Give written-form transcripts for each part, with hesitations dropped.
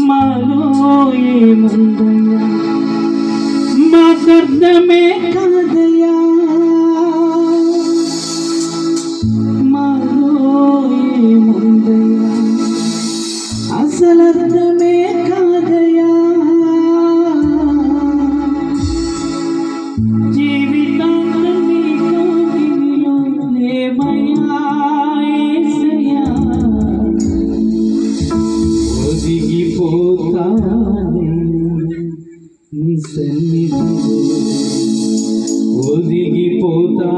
మాలో ఏముందయ్యా మాకర్థమే కాదయ్యా, మాలో ఏముందయ్యా అసలర్థమే కాదయ్యా, జీవితాంతం నీతో దివిలో లేమయ్యా యేసయ్యా, ఒదిగిపోతానే నీ సన్నిధిలో, ఒదిగిపోతా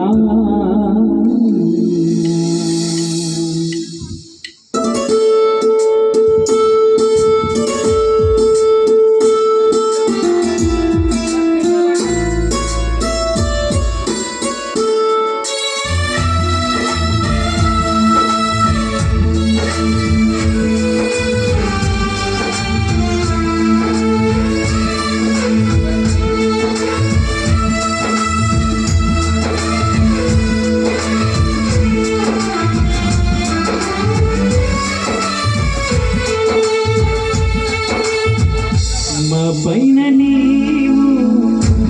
మా పైన నీవు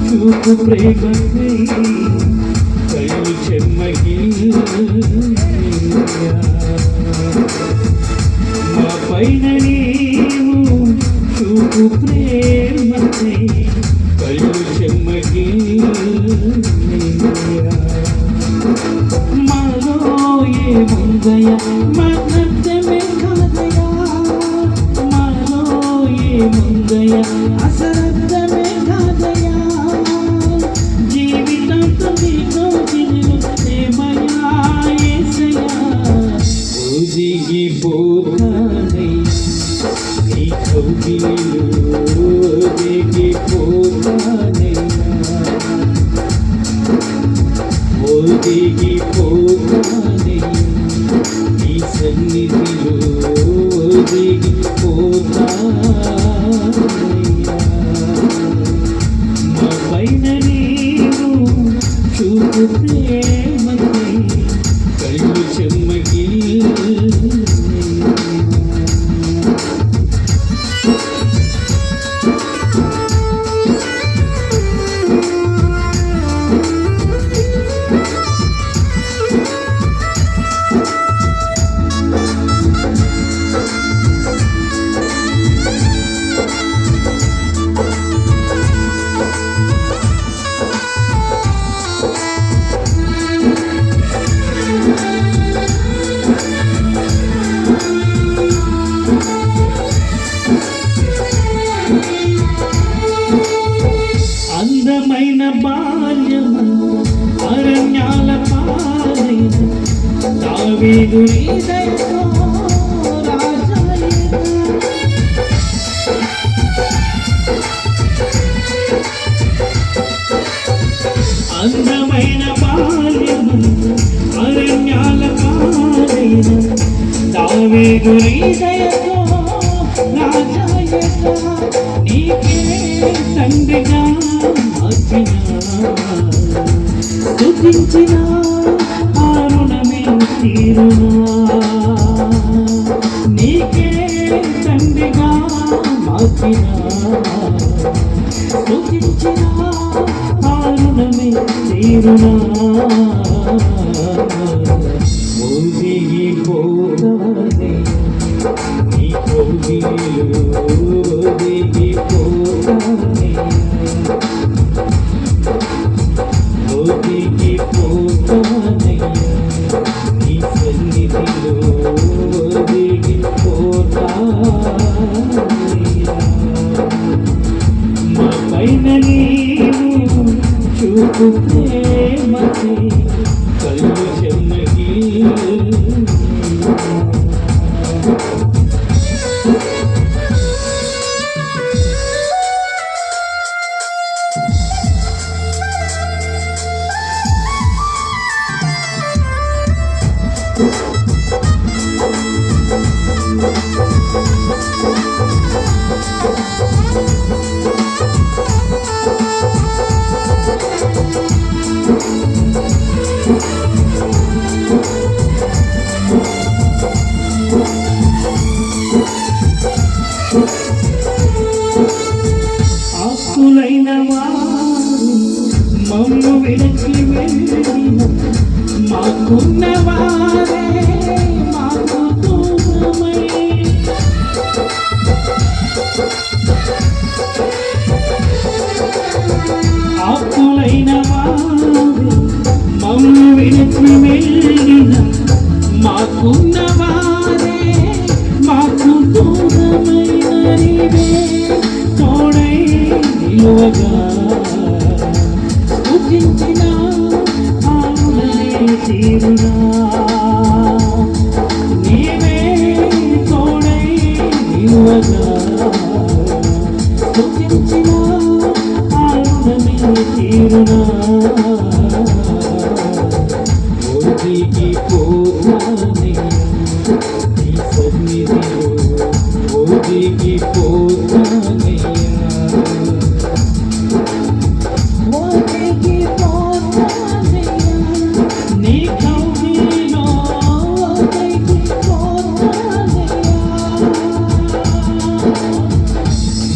చూపు ప్రేమకై కళ్ళు చెమ్మగిల్లా, మా పైన నీవు చూపు ప్రేమకై కళ్ళు చెమ్మగిల్లా, మాలో ఏముందయ్యా మాకర్థమే కాదయ్యా, మాలో ఏముందయ్యా అసలర్థమే కాదయ్యా, జీవితంతో నీతో దివిలో లేమయ్యా యేసయ్యా, ఒదిగిపోతానే నీ కౌగిలిలో, ఒదిగిపోతానయ్యా, ఒదిగిపోతానయ్యా నీ సన్నిధిలో, ఒదిగిపోతానయ్యా, మా పైన నీవు చూపు ప్రేమకై కళ్ళు చెమ్మగిల్లా, అందమైన బాల్యము అరణ్యాల పాలైన దావీదు హృదయంలో రాజాయెగా, అందమైన బాల్యము అరణ్యాల పాలైన దావీదు హృదయంలో రాజాయెగా, నీకే తండ్రిగా స్తుతించిన ఆ రుణమే తీరునా, నీకే తండ్రిగా మార్చిన స్తుతించిన ఆ రుణమే తీరునా, ఒదిగిపోతానే నీ కౌగిలిలో, ఒదిగిపోతానయ్యా, ఒదిగిపోతానయ్యా నీ సన్నిధిలో, ఒదిగిపోతానయ్యా, మా పైన నీవు చూపు ప్రేమకై కళ్ళు చెమ్మగిల్లా, విడచి వెళ్ళిన మాకున్న వారే మాకు దూరమై ఆకులైన వారే మమ్ము విడచి వెళ్ళిన మాకున్న వారే మాకు దూరమైన నీవే తోడై నిలువగా స్తుతించిన ఆవులనే తీరునా నీవే తోడై నిలువగా స్తుతించిన ఆవులనే తీరునా ఒదిగి పోతానయ్యా నీ సన్నిధిలో ఒదిగి పోతానయ్యా నీ కౌగిలిలో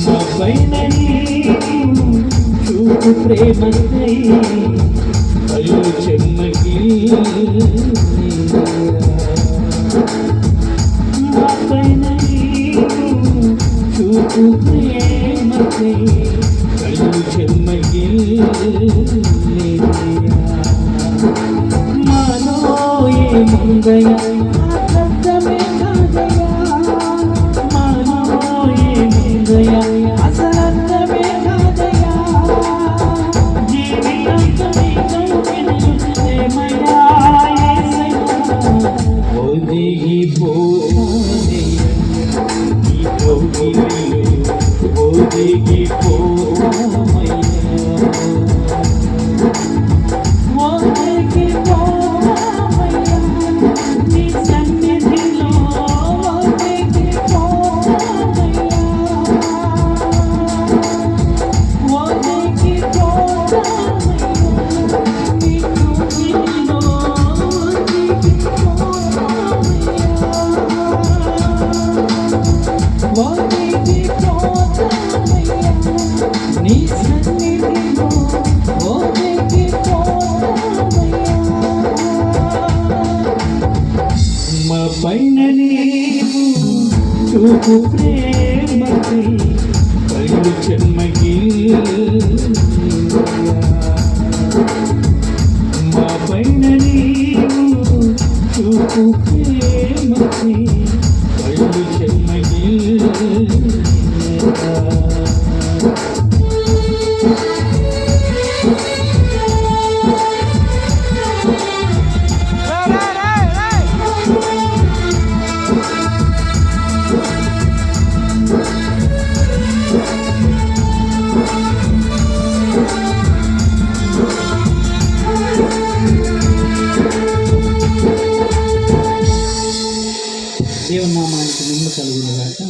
మా పైన నీవు చూపు ప్రేమకై కళ్ళు చెమ్మకి మా పైన నీవు చూపు ప్రేమకై కళ్ళు చెమ్మకి మాలో ఏముందయా అసలర్థమే కాదయా మాలో ఏముందయా అసలర్థమే కాదయా జీవితంతో నీకైనా ఒదిగి పోనయ్యా నీ కౌగిలిలో ఒదిగి పోమయ్యా ఒదిగి పోమయ్యా నీ సన్నిధిలో ఒదిగి పోమయ్యా ఒదిగి పోమయ్యా నీ కౌగిలిలో ఒదిగి పోమయ్యా ఒదిగి పోమయ్యా నీ సన్నిధిలో ఒదిగి పోమయ్యా మా పైన నీవు చూపు ప్రేమకై కళ్ళు చెమ్మగిల్లియా మా పైన నీవు చూపు ప్రేమకై కళ్ళు చెమ్మగిల్లియా దేవుని నామానికి మహిమ కలుగును గాక.